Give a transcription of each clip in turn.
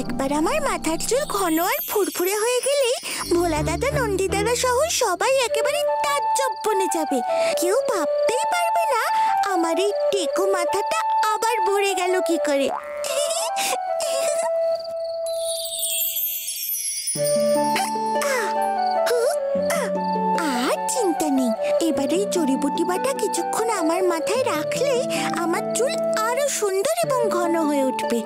একবার আমার মাথার চুল ঘন আর ফুরফুরে হয়ে গেলে ভোলা দাদা, নন্দী দাদা সহ সবাই একেবারে তাজ্জব বনে যাবে। কেউ ভাবতেই পারবে না আমার এই টেকো মাথাটা আবার ভরে গেল কি করে। আর চিন্তা নেই, এবারে এই জড়িবুটি বাটা কিছুক্ষণ আমার মাথায় রাখলে আমার চুল আরো সুন্দর এবং ঘন হয়ে উঠবে।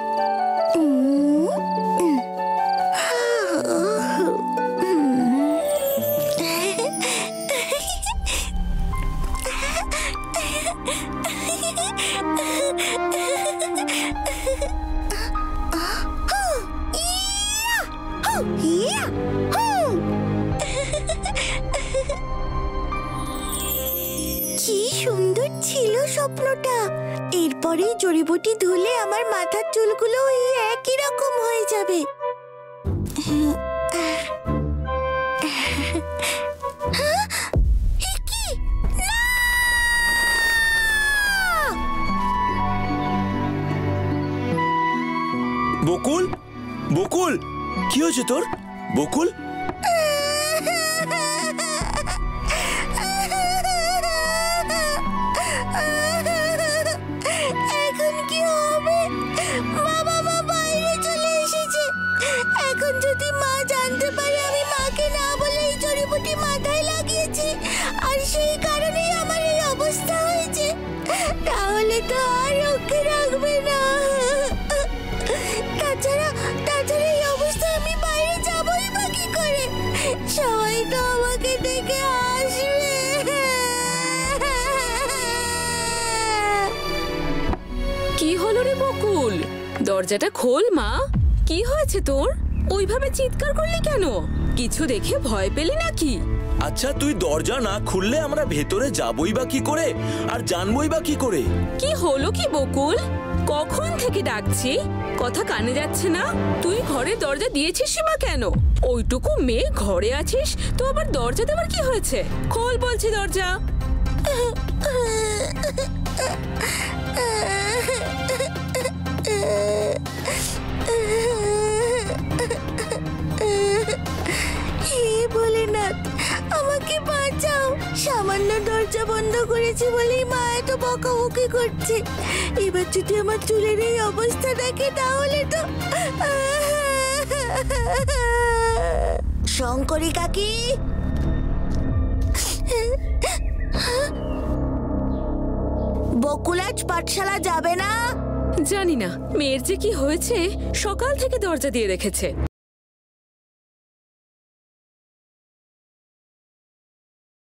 কি সুন্দর ছিল স্বপ্নটা। এরপরে জড়িবুটি ধুলে আমার মাথার চুলগুলো একই রকম হয়ে যাবে। বকুল, বকুল, কি হয়েছে তোর? বকুল, এখন কি হবে? মা বাইরে চলে এসেছে। এখন যদি মা জানতে পারে আমি মাকে না বলে এই জড়িবুটি মাথায় লাগিয়েছি আর সেই কারণেই আমার এই অবস্থা হয়েছে, তাহলে তো আর ওকে রাখবে না। তাছাড়া এই অবস্থায় আমি বাইরে যাবই বা কি করে? সবাই তো আমাকে দেখে আসবে। কি হলো রে বকুল? দরজাটা খোল মা। কি হয়েছে তোর? ওইভাবে চিৎকার করলি কেন? কিছু দেখে ভয় পেলি নাকি? আচ্ছা তুই দরজা না খুললে আমরা ভেতরে যাবই বা কি করে আর জানবই বা কি করে? কি হলো কি বকুল? কখন থেকে ডাকছি, কথা কানে যাচ্ছে না? তুই ঘরে দরজা দিয়েছিস বা কেন? ওইটুকু মেয়ে ঘরে আছিস তো আবার দরজা দেওয়ার কি হয়েছে? খোল বলছি দরজা। হে ভোলেনাথ, আমাকে বাঁচাও। সামান্য দরজা বন্ধ করেছি বলেই মা এত বকাবকি করছে। এবার যদি আমার চুলের এই অবস্থা দেখে তাহলে তো। শঙ্করী কাকি, বকুল আজ পাঠশালা যাবে না? জানি না মেয়ের যে কি হয়েছে, সকাল থেকে দরজা দিয়ে রেখেছে।